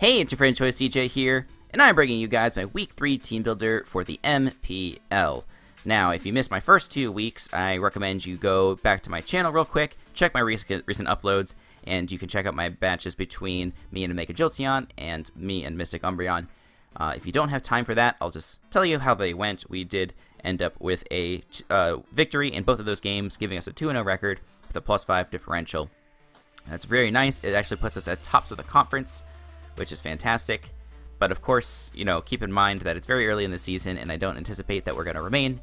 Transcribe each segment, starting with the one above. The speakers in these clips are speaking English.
Hey, it's your friend Choice CJ here, and I'm bringing you guys my Week 3 Team Builder for the MPL. Now, if you missed my first 2 weeks, I recommend you go back to my channel real quick, check my recent uploads, and you can check out my matches between me and Omega Jolteon and me and MysticUmbreon. If you don't have time for that, I'll just tell you how they went. We did end up with a victory in both of those games, giving us a 2-0 record with a +5 differential. That's very nice. It actually puts us at tops of the conference, which is fantastic. But of course, keep in mind that it's very early in the season, and I don't anticipate that we're going to remain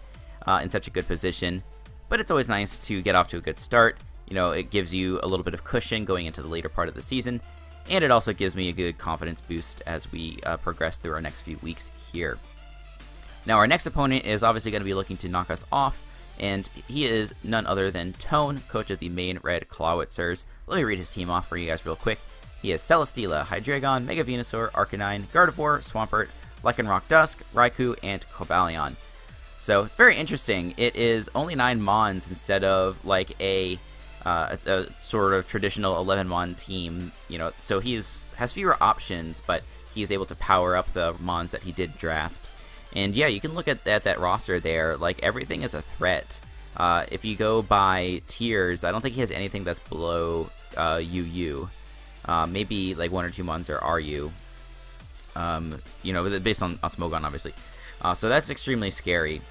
in such a good position. But it's always nice to get off to a good start. It gives you a little bit of cushion going into the later part of the season, and it also gives me a good confidence boost as we progress through our next few weeks here. Now, our next opponent is obviously going to be looking to knock us off, and he is none other than Tone, coach of the Maine Red Clawitzers. Let me read his team off for you guys real quick. He has Celesteela, Hydreigon, Mega Venusaur, Arcanine, Gardevoir, Swampert, Lycanroc Dusk, Raikou, and Cobalion. So it's very interesting. It is only 9 Mons instead of like a sort of traditional 11 Mon team. So has fewer options, but he's able to power up the Mons that he did draft. And yeah, you can look at that roster there. Like, everything is a threat. If you go by tiers, I don't think he has anything that's below UU. Maybe like 1 or 2 Mons are RU. Based on Smogon, obviously. So that's extremely scary.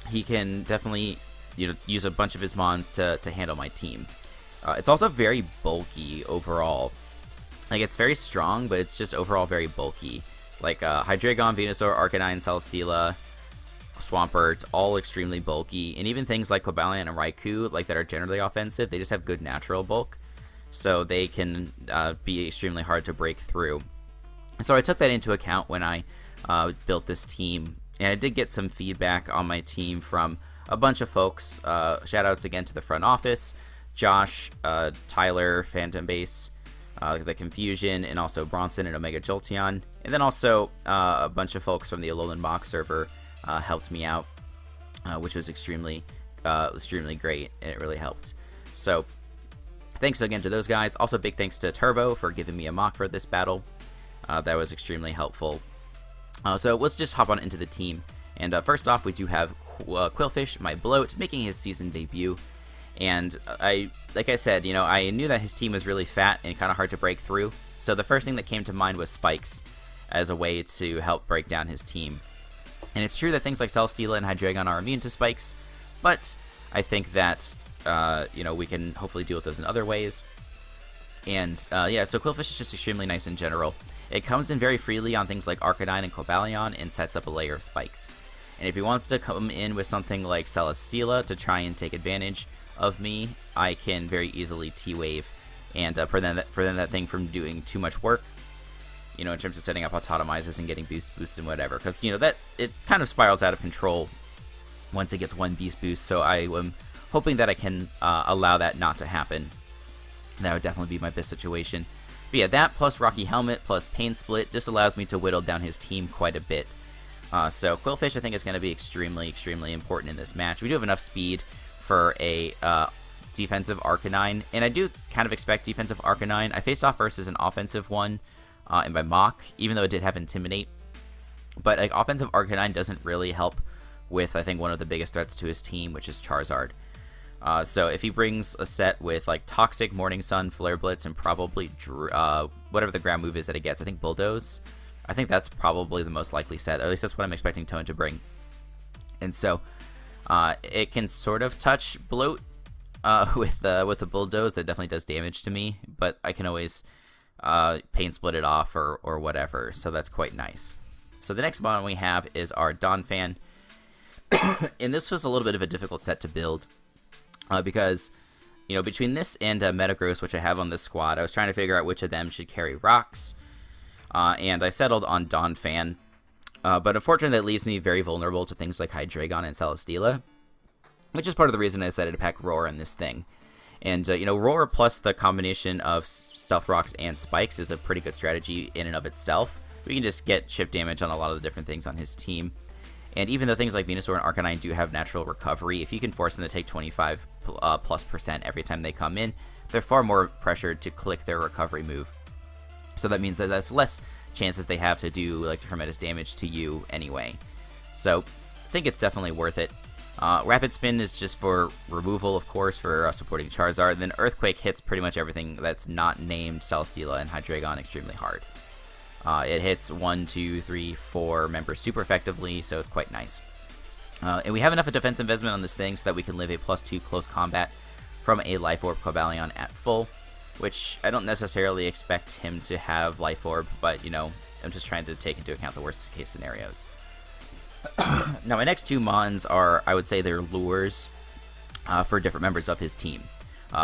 He can definitely use a bunch of his Mons to handle my team. It's also very bulky overall. Like, it's very strong, but it's just overall very bulky. Like Hydreigon, Venusaur, Arcanine, Celesteela, Swampert, all extremely bulky. And even things like Cobalion and Raikou, like, that are generally offensive, they just have good natural bulk. So they can be extremely hard to break through. So I took that into account when I built this team. And I did get some feedback on my team from a bunch of folks. Shoutouts again to the front office, Josh, Tyler, Phantom Base, the Confusion, and also Bronson and Omega Jolteon. And then also a bunch of folks from the Alolan Mox server helped me out, which was extremely great, and it really helped. So thanks again to those guys. Also, big thanks to Turbo for giving me a mock for this battle. That was extremely helpful. So let's just hop on into the team. And first off, we do have Qwilfish, my Bloat, making his season debut. And like I said, I knew that his team was really fat and kind of hard to break through. So the first thing that came to mind was Spikes as a way to help break down his team. And it's true that things like Celesteela and Hydreigon are immune to Spikes, but I think that we can hopefully deal with those in other ways. And yeah, so Qwilfish is just extremely nice in general. It comes in very freely on things like Arcanine and Cobalion and sets up a layer of spikes. And if he wants to come in with something like Celesteela to try and take advantage of me, I can very easily T-Wave and prevent that thing from doing too much work, in terms of setting up Autotomizes and getting boosts and whatever. Because, that it kind of spirals out of control once it gets one beast boost. So I am hoping that I can allow that not to happen. That would definitely be my best situation. But yeah, that plus Rocky Helmet plus Pain Split just allows me to whittle down his team quite a bit. So Qwilfish, I think, is going to be extremely, extremely important in this match. We do have enough speed for a defensive Arcanine, and I do kind of expect defensive Arcanine. I faced off versus an offensive one in my mock, even though it did have Intimidate. But like, offensive Arcanine doesn't really help with, I think, one of the biggest threats to his team, which is Charizard. So if he brings a set with like Toxic, Morning Sun, Flare Blitz, and probably whatever the ground move is that it gets, I think Bulldoze, I think that's probably the most likely set. At least that's what I'm expecting Tone to bring. And so it can sort of touch Bloat with the Bulldoze. That definitely does damage to me, but I can always Pain Split it off or whatever. So that's quite nice. So the next one we have is our Donphan. And this was a little bit of a difficult set to build. Because, between this and Metagross, which I have on this squad, I was trying to figure out which of them should carry rocks. And I settled on Donphan. But unfortunately, that leaves me very vulnerable to things like Hydreigon and Celesteela, which is part of the reason I decided to pack Roar in this thing. And, Roar plus the combination of Stealth Rocks and Spikes is a pretty good strategy in and of itself. We can just get chip damage on a lot of the different things on his team. And even though things like Venusaur and Arcanine do have natural recovery, if you can force them to take 25+% every time they come in, they're far more pressured to click their recovery move. So that means that that's less chances they have to do like tremendous damage to you anyway. So I think it's definitely worth it. Rapid Spin is just for removal, of course, for supporting Charizard. And then Earthquake hits pretty much everything that's not named Celesteela and Hydreigon extremely hard. It hits 1, 2, 3, 4 members super effectively, so it's quite nice. And we have enough of defense investment on this thing so that we can live a +2 close combat from a Life Orb Cobalion at full, which I don't necessarily expect him to have Life Orb, but, you know, I'm just trying to take into account the worst case scenarios. Now, my next 2 Mons are, I would say, they're lures for different members of his team.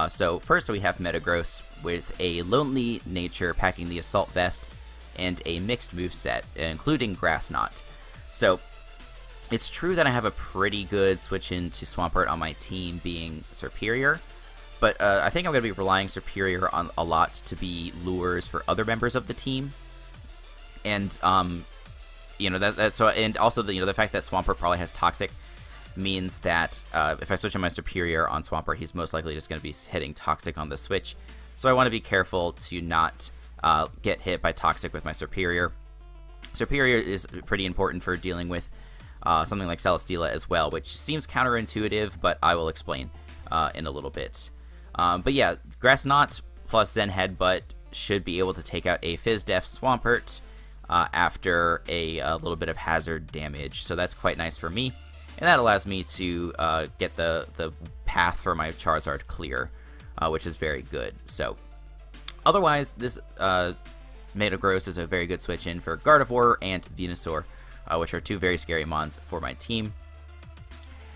So first we have Metagross with a Lonely Nature packing the Assault Vest and a mixed moveset, including Grass Knot. So it's true that I have a pretty good switch into Swampert on my team being Superior, but I think I'm going to be relying Superior on a lot to be lures for other members of the team. And you know, that's so, and also the, you know, the fact that Swampert probably has Toxic means that if I switch on my Superior on Swampert, he's most likely just going to be hitting Toxic on the switch. So I want to be careful to not get hit by Toxic with my Superior. Superior is pretty important for dealing with something like Celesteela as well, which seems counterintuitive, but I will explain in a little bit. But yeah, Grass Knot plus Zen Headbutt should be able to take out a Fizz Def Swampert after a little bit of hazard damage, so that's quite nice for me, and that allows me to get the path for my Charizard clear, which is very good. So otherwise, this Metagross is a very good switch in for Gardevoir and Venusaur, which are 2 very scary mons for my team.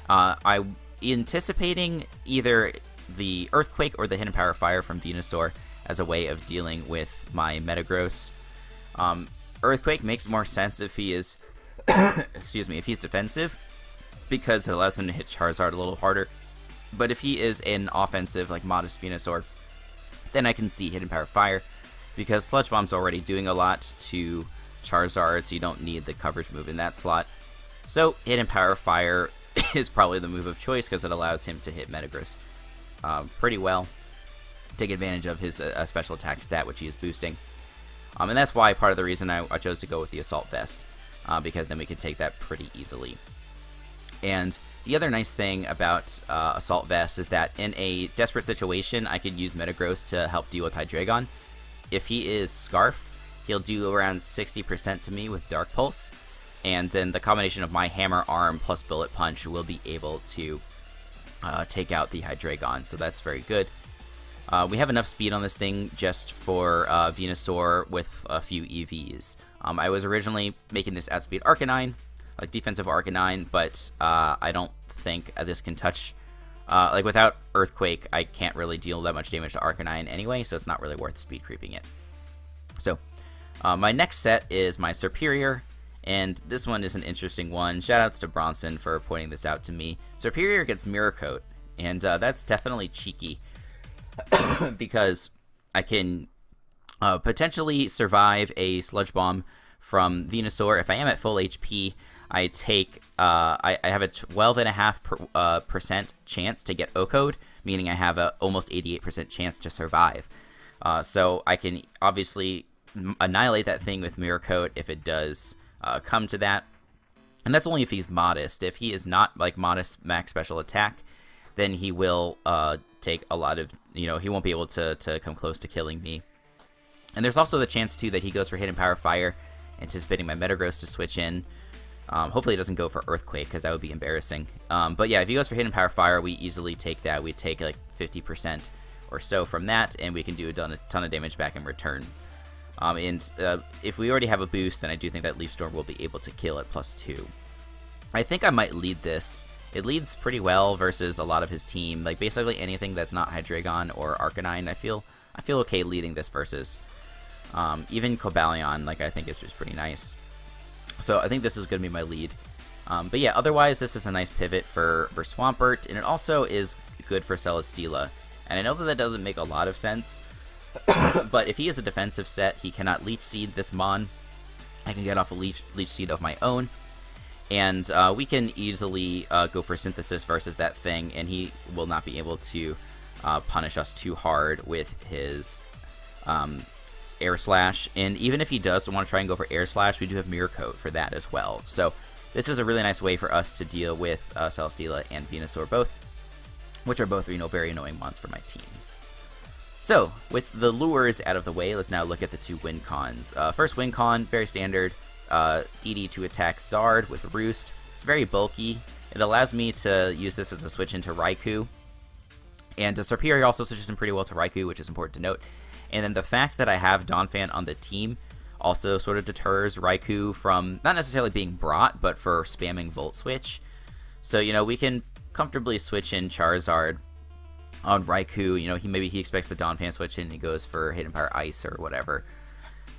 I'm anticipating either the Earthquake or the Hidden Power Fire from Venusaur as a way of dealing with my Metagross. Earthquake makes more sense if he is, excuse me, if he's defensive, because it allows him to hit Charizard a little harder. But if he is an offensive, like modest Venusaur, then I can see Hidden Power Fire, because Sludge Bomb's already doing a lot to Charizard, so you don't need the coverage move in that slot. So Hidden Power Fire is probably the move of choice, because it allows him to hit Metagross pretty well, take advantage of his special attack stat, which he is boosting. And that's why part of the reason I chose to go with the Assault Vest, because then we could take that pretty easily. And the other nice thing about Assault Vest is that in a desperate situation, I could use Metagross to help deal with Hydreigon. If he is Scarf, he'll do around 60% to me with Dark Pulse, and then the combination of my Hammer Arm plus Bullet Punch will be able to take out the Hydreigon, so that's very good. We have enough speed on this thing just for Venusaur with a few EVs. I was originally making this outspeed Arcanine, like defensive Arcanine, but I don't think this can touch, like without Earthquake, I can't really deal that much damage to Arcanine anyway, so it's not really worth speed creeping it. So my next set is my Superior, and this one is an interesting one. Shoutouts to Bronson for pointing this out to me. Superior gets Mirror Coat, and that's definitely cheeky, because I can potentially survive a Sludge Bomb from Venusaur. If I am at full HP, I take I have a 12.5% chance to get O-Code, meaning I have a almost 88% chance to survive. So I can obviously annihilate that thing with Mirror Coat if it does come to that. And that's only if he's modest. If he is not like modest max special attack, then he will take a lot of, he won't be able to come close to killing me. And there's also the chance too that he goes for Hidden Power Fire, anticipating my Metagross to switch in. Hopefully it doesn't go for Earthquake, because that would be embarrassing. But yeah, if he goes for Hidden Power Fire, we easily take that. We take like 50% or so from that, and we can do a ton of damage back in return. And if we already have a boost, then I do think that Leaf Storm will be able to kill at +2. I think I might lead this. It leads pretty well versus a lot of his team. Like basically anything that's not Hydreigon or Arcanine, I feel okay leading this versus. Even Cobalion, like I think is pretty nice. So I think this is going to be my lead. But yeah, otherwise this is a nice pivot for Swampert, and it also is good for Celesteela. And I know that doesn't make a lot of sense, but if he is a defensive set, he cannot Leech Seed this Mon. I can get off a Leech Seed of my own, and we can easily go for Synthesis versus that thing, and he will not be able to punish us too hard with his Air Slash, and even if he does want to try and go for Air Slash, we do have Mirror Coat for that as well. So this is a really nice way for us to deal with Celesteela and Venusaur both, which are both, you know, very annoying mons for my team. So, with the lures out of the way, let's now look at the 2 win cons. First win con, very standard, DD to attack Zard with Roost. It's very bulky. It allows me to use this as a switch into Raikou. And Serperior also switches in pretty well to Raikou, which is important to note. And then the fact that I have Donphan on the team also sort of deters Raikou from not necessarily being brought, but for spamming Volt Switch. So, you know, we can comfortably switch in Charizard on Raikou. You know, maybe he expects the Donphan switch in and he goes for Hidden Power Ice or whatever.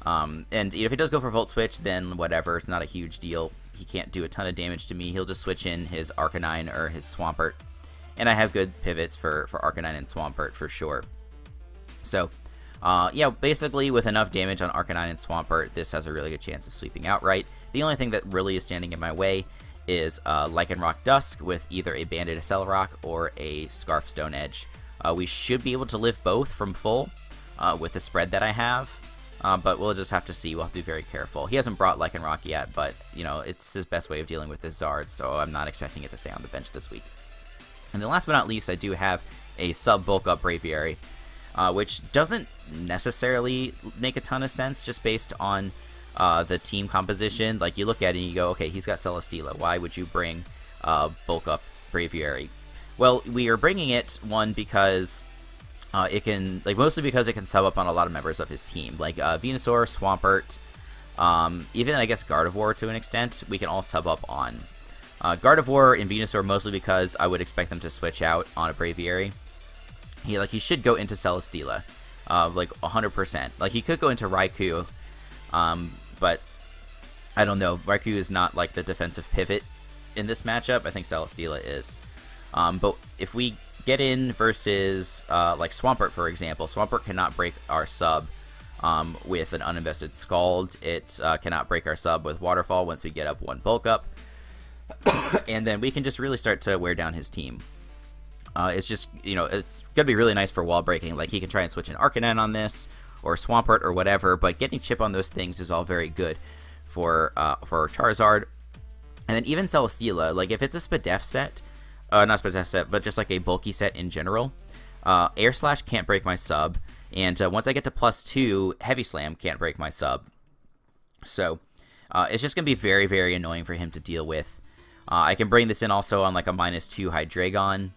And you know, if he does go for Volt Switch, then whatever, it's not a huge deal. He can't do a ton of damage to me. He'll just switch in his Arcanine or his Swampert. And I have good pivots for Arcanine and Swampert for sure. So, yeah, basically with enough damage on Arcanine and Swampert, this has a really good chance of sweeping outright. The only thing that really is standing in my way is Lycanroc Dusk with either a Banded Accelerock or a Scarf Stone Edge. We should be able to live both from full with the spread that I have, but we'll just have to see. We'll have to be very careful. He hasn't brought Lycanroc yet, but, you know, it's his best way of dealing with this Zard, so I'm not expecting it to stay on the bench this week. And then last but not least, I do have a sub-bulk up Braviary, which doesn't necessarily make a ton of sense just based on the team composition. Like, you look at it and you go, okay, he's got Celesteela. Why would you bring bulk up Braviary? Well, we are bringing it, one, because it can, like, mostly because it can sub up on a lot of members of his team. Like, Venusaur, Swampert, even, I guess, Gardevoir to an extent, we can all sub up on. Gardevoir and Venusaur mostly because I would expect them to switch out on a Braviary. He should go into Celesteela, like 100%. Like, he could go into Raikou, but I don't know. Raikou is not like the defensive pivot in this matchup. I think Celesteela is. But if we get in versus like Swampert, for example, Swampert cannot break our sub with an uninvested Scald. It cannot break our sub with Waterfall once we get up 1 bulk up. And then we can just really start to wear down his team. It's just, you know, it's going to be really nice for wall breaking. Like, he can try and switch an Arcanine on this, or Swampert, or whatever, but getting chip on those things is all very good for Charizard. And then even Celesteela, like, if it's a Spadef set, not Spadef set, but just like a bulky set in general, Air Slash can't break my sub, and once I get to +2, Heavy Slam can't break my sub. So, it's just going to be very, very annoying for him to deal with. I can bring this in also on like a -2 Hydreigon,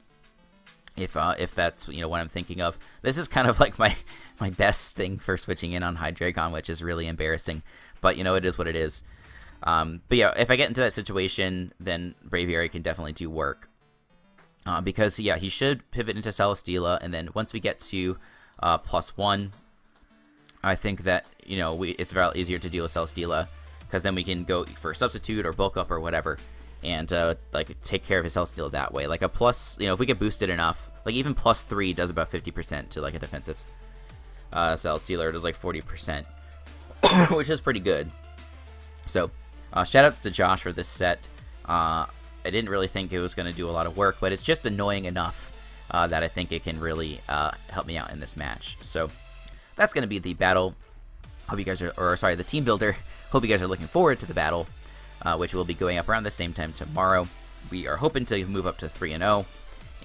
if that's, you know, what I'm thinking of. This is kind of like my best thing for switching in on Hydreigon, which is really embarrassing, but, you know, it is what it is. But yeah, if I get into that situation, then Braviary can definitely do work, because yeah, he should pivot into Celesteela, and then once we get to +1, I think that, you know, it's a lot easier to deal with Celesteela, because then we can go for substitute or bulk up or whatever, and like take care of his Celesteela that way. Like a plus, you know, if we get boosted enough, like even +3 does about 50% to like a defensive Celesteela. It does like 40%, which is pretty good. So shoutouts to Josh for this set. I didn't really think it was going to do a lot of work, but it's just annoying enough that I think it can really help me out in this match. So that's going to be the battle. Hope you guys are, or sorry, the team builder. Hope you guys are looking forward to the battle, which will be going up around the same time tomorrow. We are hoping to move up to 3-0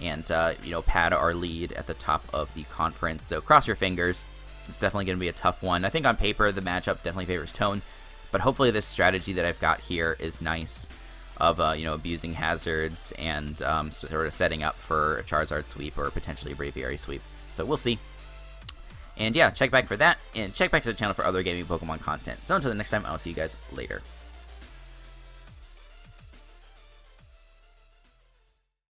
and you know, pad our lead at the top of the conference. So cross your fingers. It's definitely going to be a tough one. I think on paper the matchup definitely favors Tone, but hopefully this strategy that I've got here is nice, of you know, abusing hazards and sort of setting up for a Charizard sweep or potentially a Braviary sweep. So we'll see. And yeah, check back for that, and check back to the channel for other gaming Pokemon content. So until the next time, I'll see you guys later.